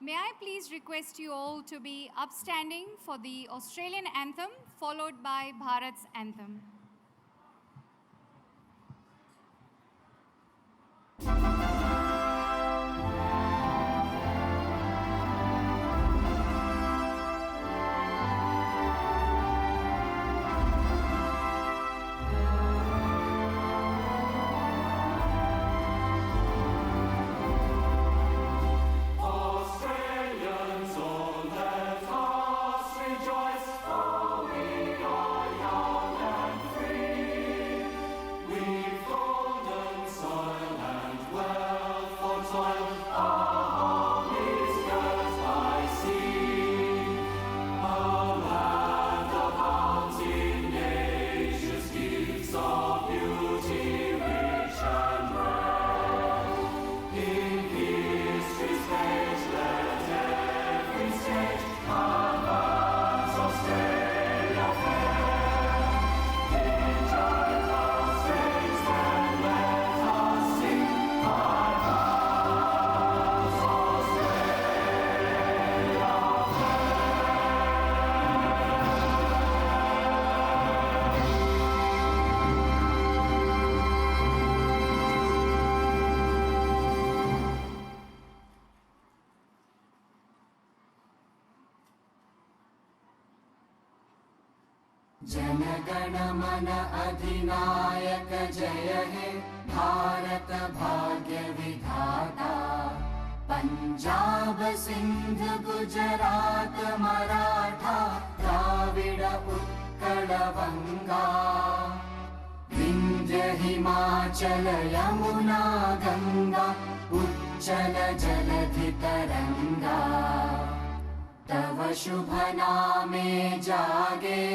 May I please request you all to be upstanding for the Australian anthem, followed by Bharat's anthem. जनगण मन अधिनायक जय हे भारत भाग्य विधाता पंजाब सिंध गुजरात मराठा द्राविड उत्कल बंगा विंध्य हिमाचल यमुना गंगा उच्चल जलधि तरंगा तव शुभ नामे जागे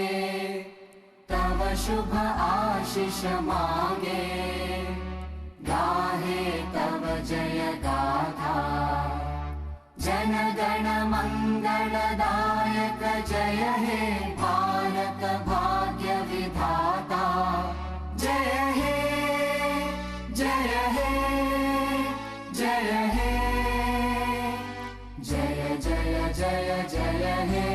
तव शुभ आशीष मांगे गाहे तव जय गाथा जन गण मंगलदायक जय हे भारत भाग्य विधाता जय हे जय हे जय हे जय जय जय जय हे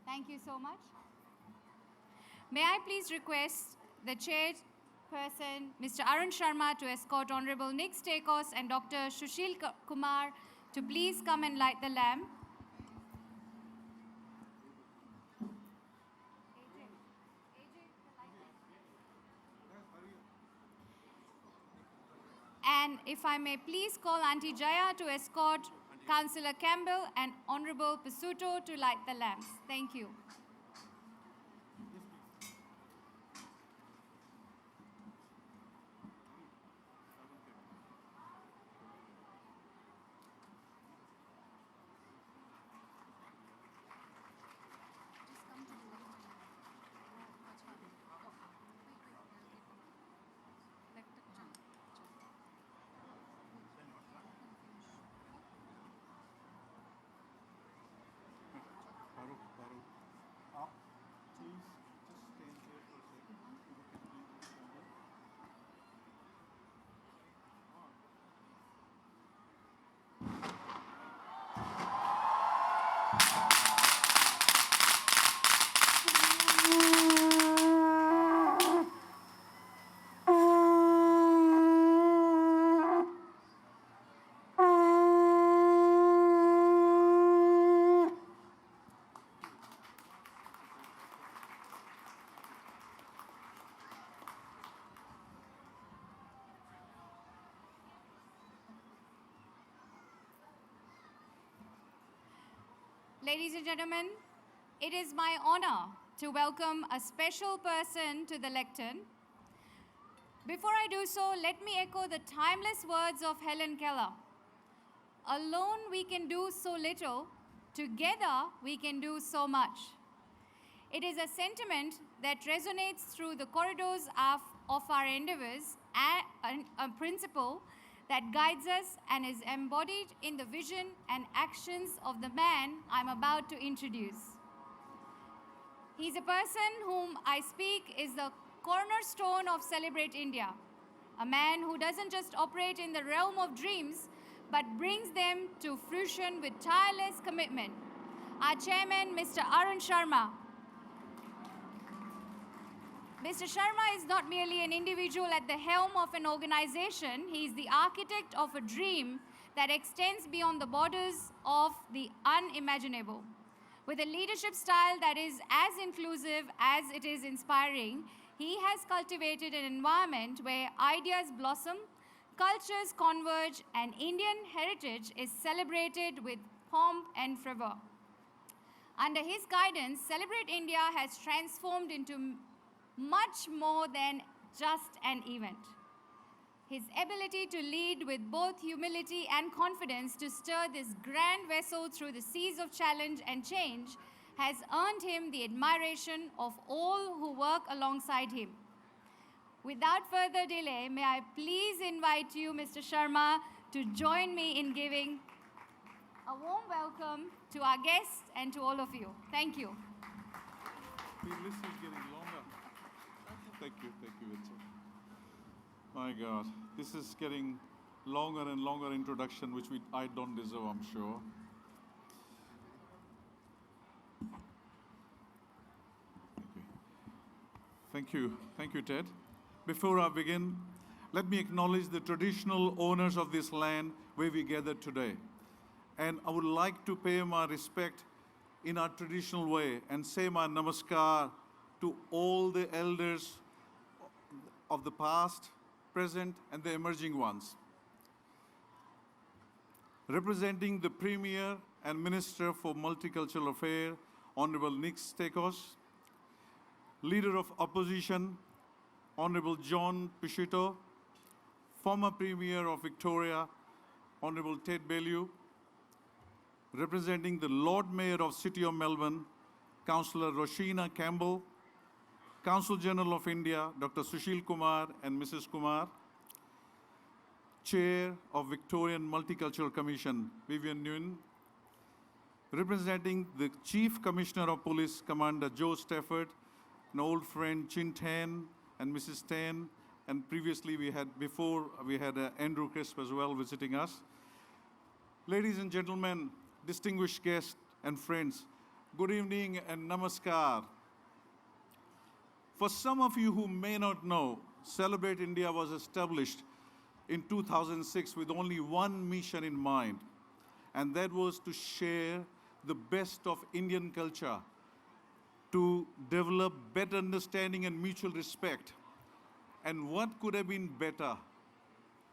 Thank you so much. May I please request the chairperson, Mr. Arun Sharma, to escort Honorable Nick Stakos and Dr. Sushil Kumar to please come and light the lamp. And if I may please call Auntie Jaya to escort Councillor Campbell and Honorable Pisuto to light the lamps. Thank you. Ladies and gentlemen, it is my honor to welcome a special person to the lectern. Before I do so, let me echo the timeless words of Helen Keller. Alone we can do so little, together we can do so much. It is a sentiment that resonates through the corridors of our endeavors, and a principle that guides us and is embodied in the vision and actions of the man I'm about to introduce. He's a person whom I speak is the cornerstone of Celebrate India, a man who doesn't just operate in the realm of dreams, but brings them to fruition with tireless commitment. Our chairman, Mr. Arun Sharma. Mr. Sharma is not merely an individual at the helm of an organization, he is the architect of a dream that extends beyond the borders of the unimaginable. With a leadership style that is as inclusive as it is inspiring, he has cultivated an environment where ideas blossom, cultures converge, and Indian heritage is celebrated with pomp and fervor. Under his guidance, Celebrate India has transformed into much more than just an event. His ability to lead with both humility and confidence to stir this grand vessel through the seas of challenge and change has earned him the admiration of all who work alongside him. Without further delay, may I please invite you, Mr. Sharma, to join me in giving a warm welcome to our guests and to all of you. Thank you. The list is getting longer. Thank you, Vincent. My God, this is getting longer and longer introduction, which I don't deserve, I'm sure. Thank you, Ted. Before I begin, let me acknowledge the traditional owners of this land where we gathered today. And I would like to pay my respect in our traditional way and say my namaskar to all the elders of the past, present, and the emerging ones. Representing the Premier and Minister for Multicultural Affairs, Honorable Nick Stekos, Leader of Opposition, Honorable John Pishito, former Premier of Victoria, Honorable Ted Bellew, representing the Lord Mayor of City of Melbourne, Councillor Roshina Campbell, Consul General of India, Dr. Sushil Kumar and Mrs. Kumar, Chair of Victorian Multicultural Commission, Vivian Nguyen, representing the Chief Commissioner of Police, Commander Joe Stafford, an old friend Chin Tan and Mrs. Tan, and previously we had Andrew Crisp as well visiting us. Ladies and gentlemen, distinguished guests and friends, good evening and namaskar. For some of you who may not know, Celebrate India was established in 2006 with only one mission in mind, and that was to share the best of Indian culture, to develop better understanding and mutual respect. And what could have been better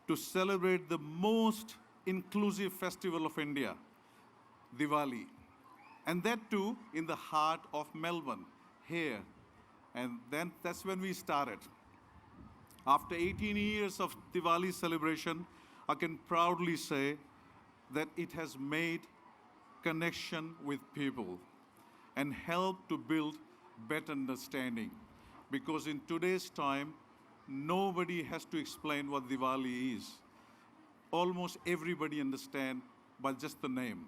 to celebrate the most inclusive festival of India, Diwali, and that too in the heart of Melbourne, here. And then that's when we started. After 18 years of Diwali celebration, I can proudly say that it has made connection with people and helped to build better understanding. Because in today's time, nobody has to explain what Diwali is. Almost everybody understands by just the name.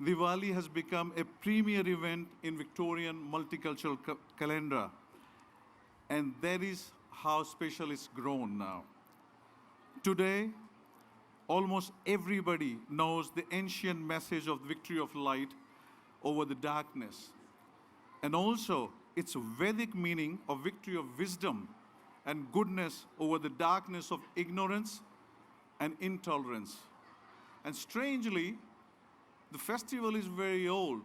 Diwali has become a premier event in Victorian multicultural calendar, and that is how special it's grown now. Today, almost everybody knows the ancient message of victory of light over the darkness, and also its Vedic meaning of victory of wisdom and goodness over the darkness of ignorance and intolerance. And strangely, the festival is very old,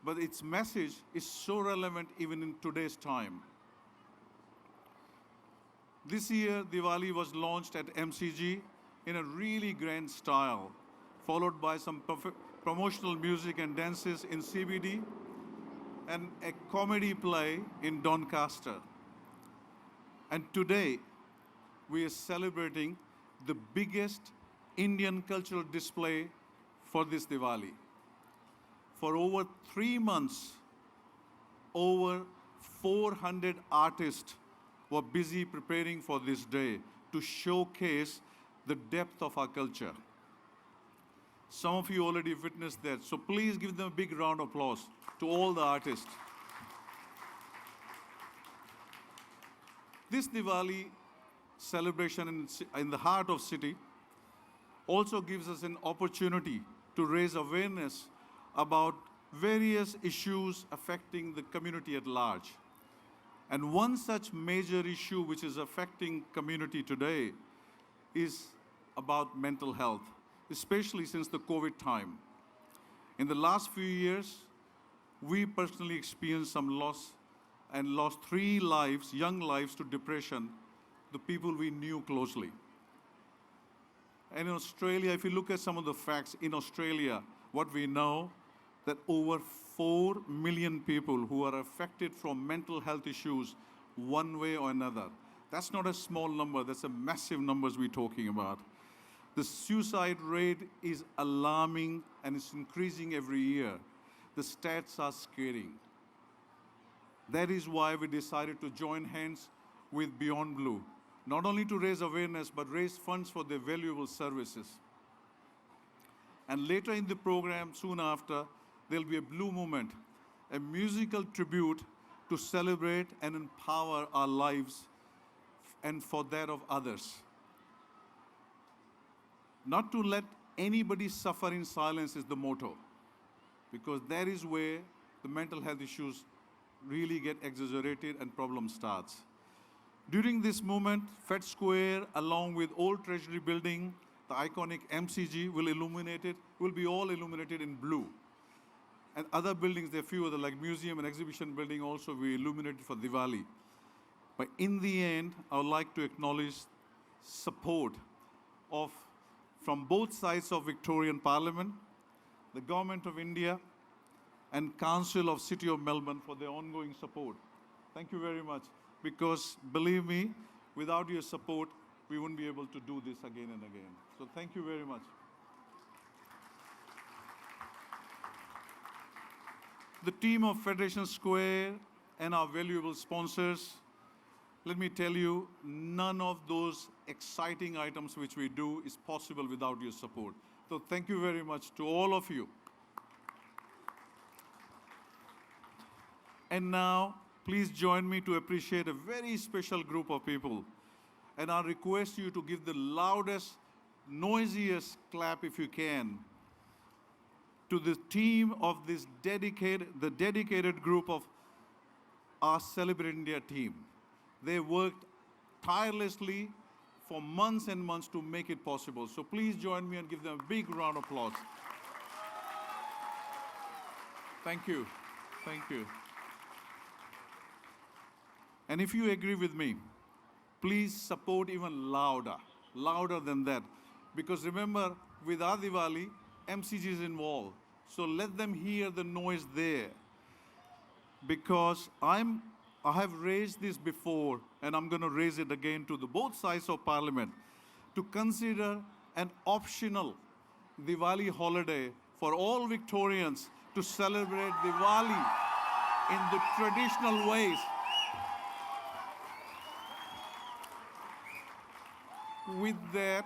but its message is so relevant even in today's time. This year, Diwali was launched at MCG in a really grand style, followed by some promotional music and dances in CBD and a comedy play in Doncaster. And today, we are celebrating the biggest Indian cultural display for this Diwali. For over 3 months, over 400 artists were busy preparing for this day to showcase the depth of our culture. Some of you already witnessed that, so please give them a big round of applause to all the artists. This Diwali celebration in the heart of city also gives us an opportunity to raise awareness about various issues affecting the community at large. And one such major issue which is affecting community today is about mental health, especially since the COVID time. In the last few years, we personally experienced some loss and lost 3 lives, young lives, to depression, the people we knew closely. And in Australia, if you look at some of the facts, in Australia, what we know, that over 4 million people who are affected from mental health issues one way or another. That's not a small number, that's a massive numbers we're talking about. The suicide rate is alarming and it's increasing every year. The stats are scaring. That is why we decided to join hands with Beyond Blue, not only to raise awareness, but raise funds for their valuable services. And later in the program, soon after, there'll be a Blue Moment, a musical tribute to celebrate and empower our lives and for that of others. Not to let anybody suffer in silence is the motto, because that is where the mental health issues really get exaggerated and problem starts. During this moment, Fed Square, along with Old Treasury Building, the iconic MCG, will be all illuminated in blue. And other buildings, there are few other, like museum and exhibition building, also we illuminated for Diwali. But in the end, I would like to acknowledge support from both sides of Victorian Parliament, the Government of India, and Council of City of Melbourne for their ongoing support. Thank you very much, because believe me, without your support, we wouldn't be able to do this again and again. So thank you very much. The team of Federation Square and our valuable sponsors, let me tell you, none of those exciting items which we do is possible without your support. So thank you very much to all of you. And now, please join me to appreciate a very special group of people. And I request you to give the loudest, noisiest clap if you can to the team of this dedicated group of our Celebrate India team. They worked tirelessly for months and months to make it possible. So please join me and give them a big round of applause. Thank you. Thank you. And if you agree with me, please support even louder than that. Because remember, with our Diwali, MCG is involved. So let them hear the noise there. Because I have raised this before, and I'm going to raise it again to both sides of Parliament, to consider an optional Diwali holiday for all Victorians to celebrate Diwali in the traditional ways. With that,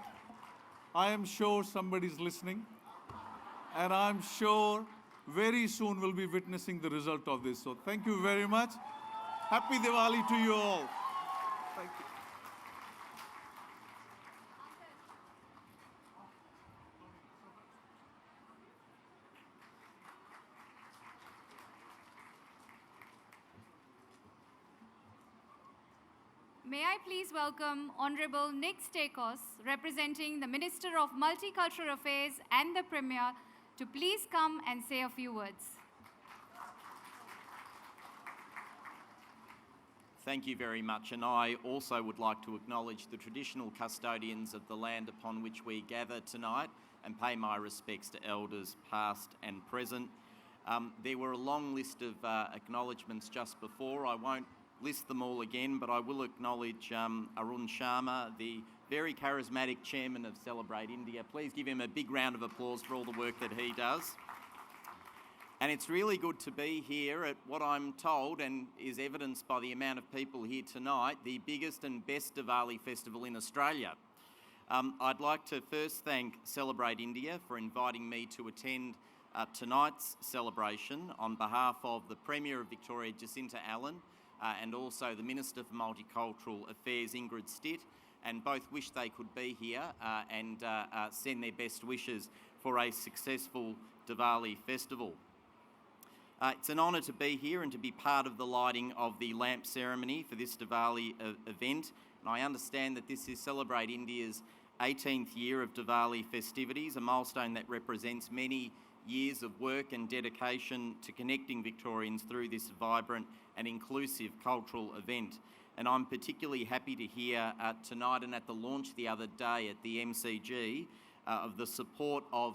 I am sure somebody's listening, and I'm sure very soon we'll be witnessing the result of this. So thank you very much. Happy Diwali to you all. Thank you. May I please welcome Honorable Nick Stakos, representing the Minister of Multicultural Affairs and the Premier, to please come and say a few words. Thank you very much, and I also would like to acknowledge the traditional custodians of the land upon which we gather tonight and pay my respects to elders past and present. There were a long list of acknowledgements just before. I won't list them all again, but I will acknowledge Arun Sharma, the very charismatic chairman of Celebrate India. Please give him a big round of applause for all the work that he does. And it's really good to be here at what I'm told, and is evidenced by the amount of people here tonight, the biggest and best Diwali festival in Australia. I'd like to first thank Celebrate India for inviting me to attend tonight's celebration on behalf of the Premier of Victoria, Jacinta Allen, and also the Minister for Multicultural Affairs, Ingrid Stitt, and both wish they could be here and send their best wishes for a successful Diwali festival. It's an honour to be here and to be part of the lighting of the lamp ceremony for this Diwali event. And I understand that this is Celebrate India's 18th year of Diwali festivities, a milestone that represents many years of work and dedication to connecting Victorians through this vibrant and inclusive cultural event. And I'm particularly happy to hear tonight and at the launch the other day at the MCG of the support of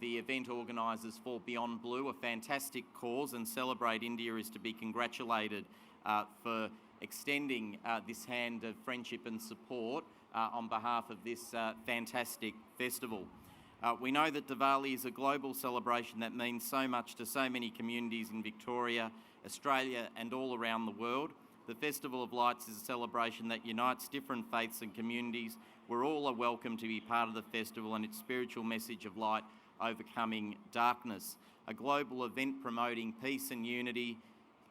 the event organisers for Beyond Blue, a fantastic cause, and Celebrate India is to be congratulated for extending this hand of friendship and support on behalf of this fantastic festival. We know that Diwali is a global celebration that means so much to so many communities in Victoria, Australia and all around the world. The Festival of Lights is a celebration that unites different faiths and communities. We're all welcome to be part of the festival and its spiritual message of light overcoming darkness. A global event promoting peace and unity,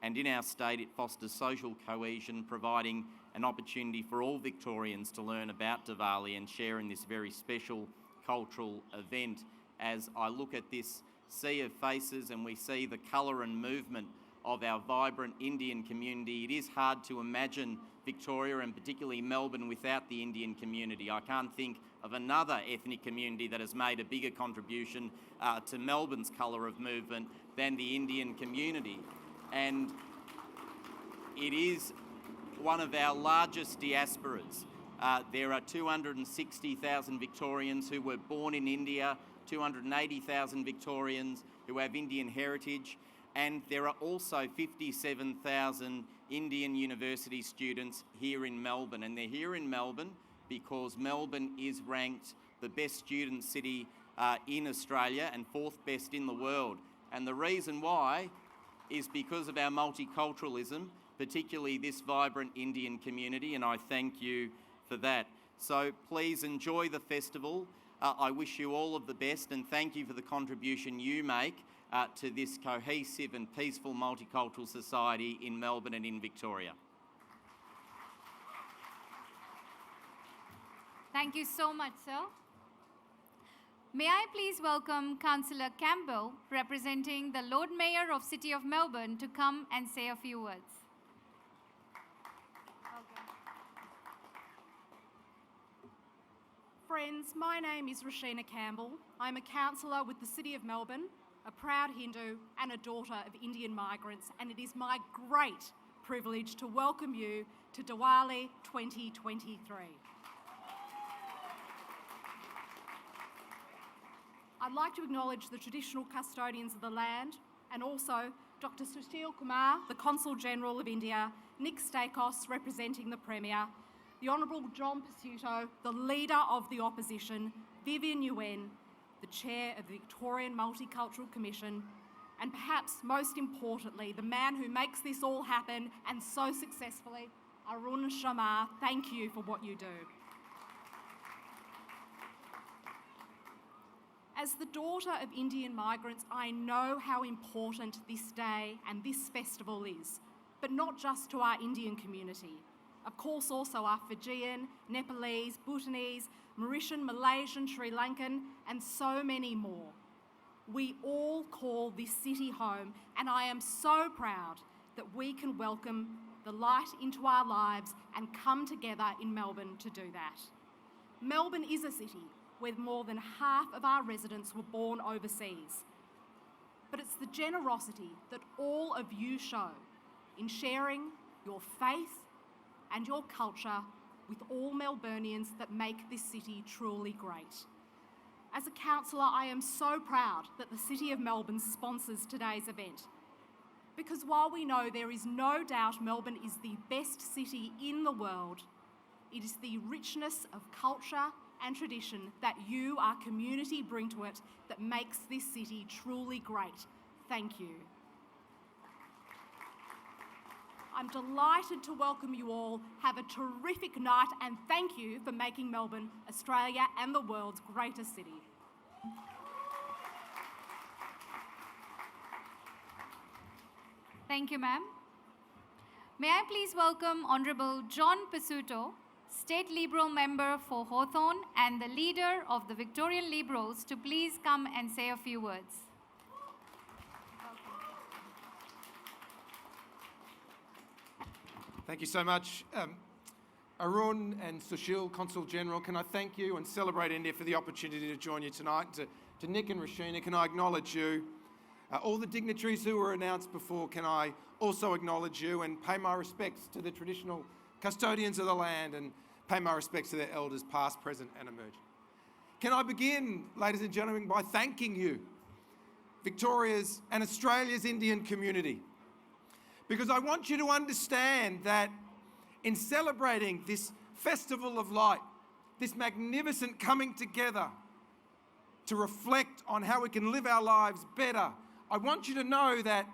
and in our state it fosters social cohesion, providing an opportunity for all Victorians to learn about Diwali and share in this very special cultural event. As I look at this sea of faces and we see the colour and movement of our vibrant Indian community, it is hard to imagine Victoria and particularly Melbourne without the Indian community. I can't think of another ethnic community that has made a bigger contribution to Melbourne's colour of movement than the Indian community. And it is one of our largest diasporas. There are 260,000 Victorians who were born in India, 280,000 Victorians who have Indian heritage, and there are also 57,000 Indian university students here in Melbourne. And they're here in Melbourne because Melbourne is ranked the best student city in Australia and fourth best in the world. And the reason why is because of our multiculturalism, particularly this vibrant Indian community, and I thank you for that. So please enjoy the festival. I wish you all of the best and thank you for the contribution you make to this cohesive and peaceful multicultural society in Melbourne and in Victoria. Thank you so much, sir. May I please welcome Councillor Campbell, representing the Lord Mayor of City of Melbourne, to come and say a few words. Friends, my name is Rashina Campbell. I'm a councillor with the City of Melbourne, a proud Hindu and a daughter of Indian migrants, and it is my great privilege to welcome you to Diwali 2023. I'd like to acknowledge the traditional custodians of the land and also Dr. Sushil Kumar, the Consul General of India, Nick Stakos, representing the Premier, the Honourable John Pasuto, the Leader of the Opposition, Vivian Nguyen, the Chair of the Victorian Multicultural Commission, and perhaps most importantly, the man who makes this all happen and so successfully, Arun Sharma. Thank you for what you do. As the daughter of Indian migrants, I know how important this day and this festival is, but not just to our Indian community. Of course, also our Fijian, Nepalese, Bhutanese, Mauritian, Malaysian, Sri Lankan, and so many more. We all call this city home, and I am so proud that we can welcome the light into our lives and come together in Melbourne to do that. Melbourne is a city where more than half of our residents were born overseas. But it's the generosity that all of you show in sharing your faith and your culture with all Melburnians that make this city truly great. As a councillor, I am so proud that the City of Melbourne sponsors today's event. Because while we know there is no doubt Melbourne is the best city in the world, it is the richness of culture and tradition that you, our community, bring to it that makes this city truly great. thank you. I'm delighted to welcome you all. Have a terrific night and thank you for making Melbourne, Australia and the world's greatest city. Thank you, ma'am. May I please welcome Honourable John Pisuto, State Liberal Member for Hawthorn and the leader of the Victorian Liberals, to please come and say a few words. Thank you so much. Arun and Sushil, Consul General, can I thank you and celebrate India for the opportunity to join you tonight. To Nick and Rashina, can I acknowledge you? All the dignitaries who were announced before, can I also acknowledge you and pay my respects to the traditional custodians of the land and pay my respects to their elders past, present and emerging. Can I begin, ladies and gentlemen, by thanking you, Victoria's and Australia's Indian community, because I want you to understand that in celebrating this festival of light, this magnificent coming together to reflect on how we can live our lives better, I want you to know that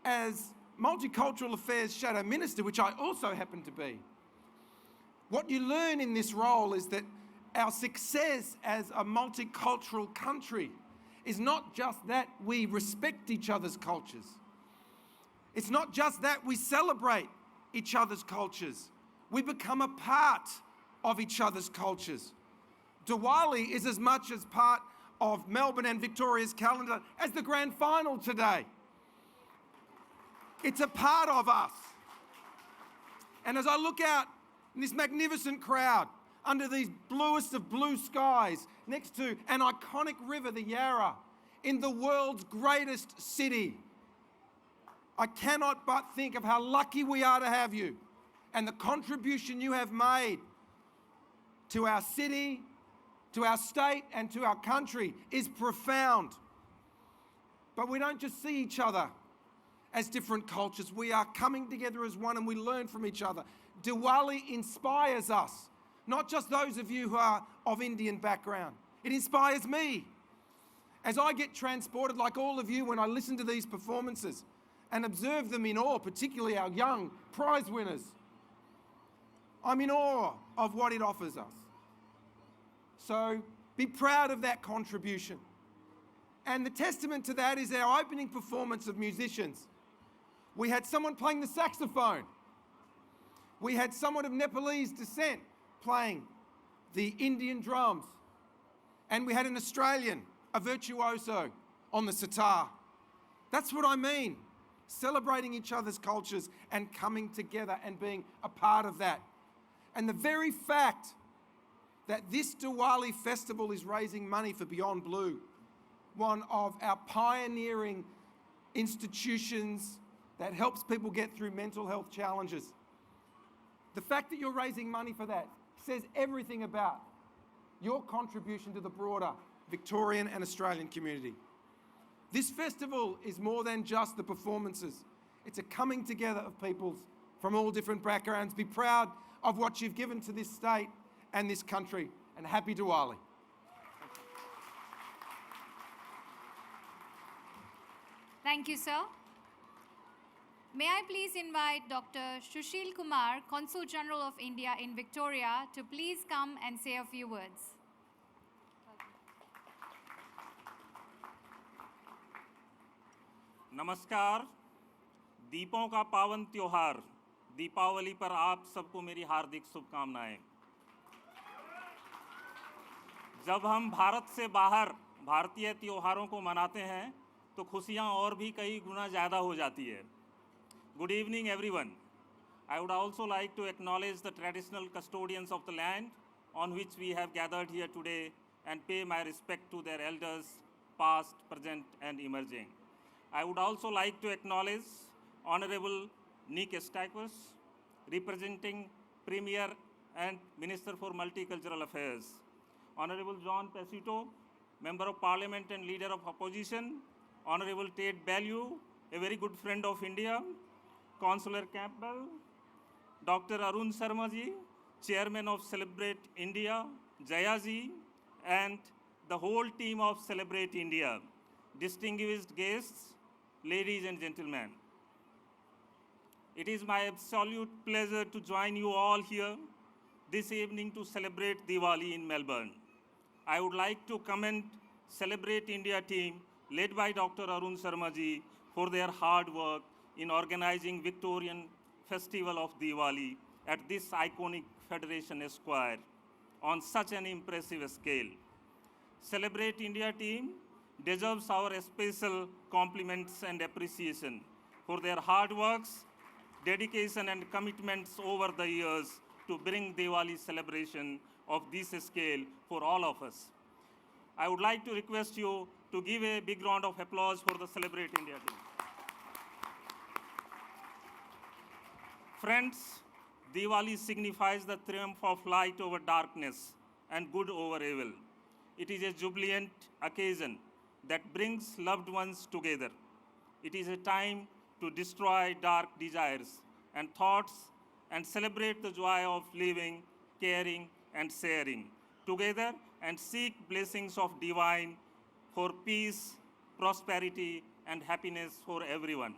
as Multicultural Affairs Shadow Minister, which I also happen to be, what you learn in this role is that our success as a multicultural country is not just that we respect each other's cultures. It's not just that we celebrate each other's cultures. We become a part of each other's cultures. Diwali is as much as part of Melbourne and Victoria's calendar as the grand final today. It's a part of us. And as I look out in this magnificent crowd, under these bluest of blue skies, next to an iconic river, the Yarra, in the world's greatest city, I cannot but think of how lucky we are to have you and the contribution you have made to our city, to our state and to our country is profound. But we don't just see each other as different cultures. We are coming together as one and we learn from each other. Diwali inspires us, not just those of you who are of Indian background. It inspires me as I get transported, like all of you, when I listen to these performances and observe them in awe, particularly our young prize winners. I'm in awe of what it offers us. So be proud of that contribution. And the testament to that is our opening performance of musicians. We had someone playing the saxophone. We had someone of Nepalese descent playing the Indian drums. And we had an Australian, a virtuoso, on the sitar. That's what I mean. Celebrating each other's cultures and coming together and being a part of that. And the very fact that this Diwali festival is raising money for Beyond Blue, one of our pioneering institutions that helps people get through mental health challenges. The fact that you're raising money for that says everything about your contribution to the broader Victorian and Australian community. This festival is more than just the performances. It's a coming together of peoples from all different backgrounds. Be proud of what you've given to this state and this country, and happy Diwali. Thank you, sir. May I please invite Dr. Sushil Kumar, Consul General of India in Victoria, to please come and say a few words. नमस्कार। दीपों का पावन त्योहार दीपावली पर आप सबको मेरी हार्दिक शुभकामनाएं। जब हम भारत से बाहर भारतीय त्योहारों को मनाते हैं तो खुशियां और भी कई गुना ज़्यादा हो जाती है। Good evening everyone. I would also like to acknowledge the traditional custodians of the land on which we have gathered here today and pay my respect to their elders, past, present and emerging. I would also like to acknowledge Honorable Nick Stakos, representing Premier and Minister for Multicultural Affairs. Honorable John Pisuto, Member of Parliament and Leader of Opposition. Honorable Ted Bellew, a very good friend of India. Councillor Campbell. Dr. Arun Sharma ji, Chairman of Celebrate India. Jaya ji, and the whole team of Celebrate India. Distinguished guests, ladies and gentlemen, it is my absolute pleasure to join you all here this evening to celebrate Diwali in Melbourne. I would like to commend Celebrate India team led by Dr. Arun Sharma ji for their hard work in organizing Victorian Festival of Diwali at this iconic Federation Square on such an impressive scale. Celebrate India team deserves our special compliments and appreciation for their hard works, dedication and commitments over the years to bring Diwali celebration of this scale for all of us. I would like to request you to give a big round of applause for the Celebrate India team. Friends, Diwali signifies the triumph of light over darkness and good over evil. It is a jubilant occasion that brings loved ones together. It is a time to destroy dark desires and thoughts and celebrate the joy of living, caring, and sharing together and seek blessings of divine for peace, prosperity, and happiness for everyone.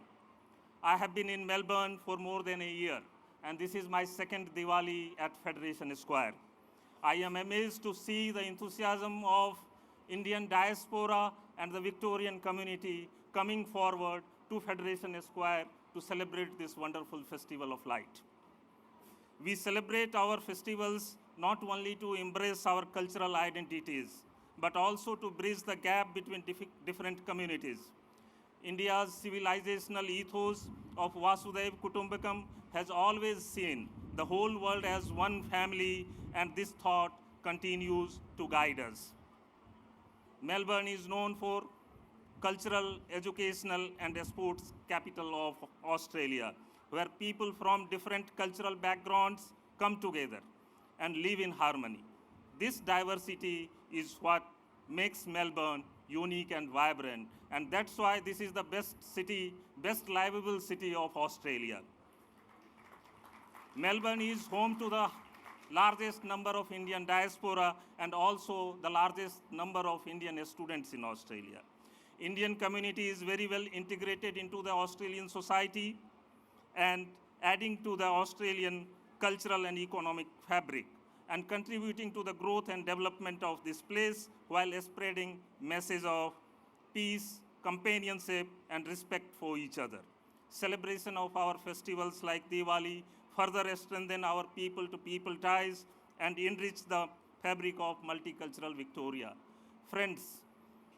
I have been in Melbourne for more than a year, and this is my second Diwali at Federation Square. I am amazed to see the enthusiasm of Indian diaspora and the Victorian community coming forward to Federation Square to celebrate this wonderful festival of light. We celebrate our festivals not only to embrace our cultural identities, but also to bridge the gap between different communities. India's civilizational ethos of Vasudhaiva Kutumbakam has always seen the whole world as one family, and this thought continues to guide us. Melbourne is known for cultural, educational, and sports capital of Australia, where people from different cultural backgrounds come together and live in harmony. This diversity is what makes Melbourne unique and vibrant, and that's why this is the best city, best livable city of Australia. Melbourne is home to the largest number of Indian diaspora and also the largest number of Indian students in Australia. Indian community is very well integrated into the Australian society and adding to the Australian cultural and economic fabric and contributing to the growth and development of this place while spreading message of peace, companionship, and respect for each other. Celebration of our festivals like Diwali further strengthen our people-to-people ties and enrich the fabric of multicultural Victoria. Friends,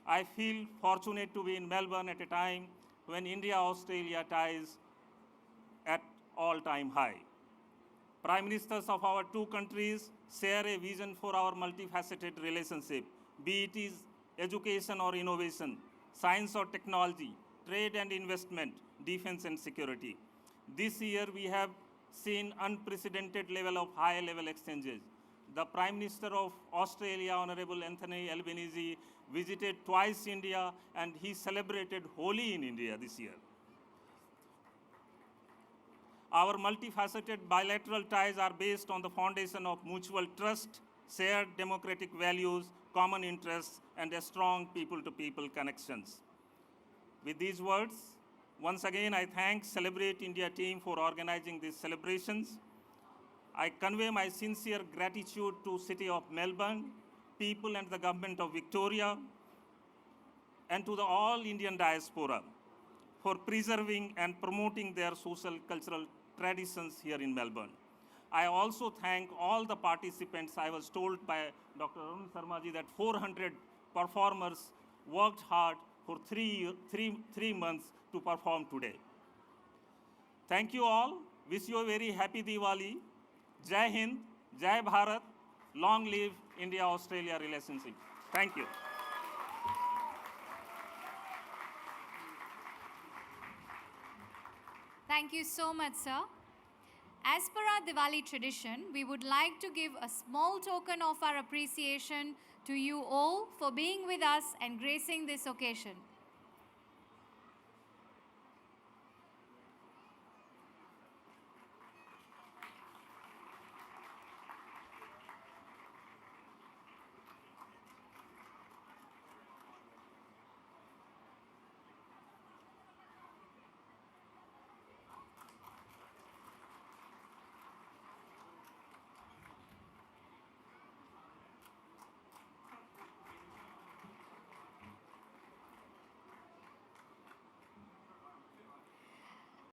I feel fortunate to be in Melbourne at a time when India-Australia ties at all-time high. Prime Ministers of our two countries share a vision for our multifaceted relationship, be it is education or innovation, science or technology, trade and investment, defense and security. This year we have seen unprecedented level of high-level exchanges. The Prime Minister of Australia, Honorable Anthony Albanese, visited twice India and he celebrated Holi in India this year. Our multifaceted bilateral ties are based on the foundation of mutual trust, shared democratic values, common interests, and a strong people-to-people connections. With these words, once again, I thank Celebrate India team for organizing these celebrations. I convey my sincere gratitude to City of Melbourne, people and the Government of Victoria, and to the all Indian diaspora for preserving and promoting their social cultural traditions here in Melbourne. I also thank all the participants. I was told by Dr. Arun Sharma ji that 400 performers worked hard for three months to perform today. Thank you all. Wish you a very happy Diwali. Jai Hind, Jai Bharat. Long live India-Australia relationship. Thank you. Thank you so much, sir. As per our Diwali tradition, we would like to give a small token of our appreciation to you all for being with us and gracing this occasion.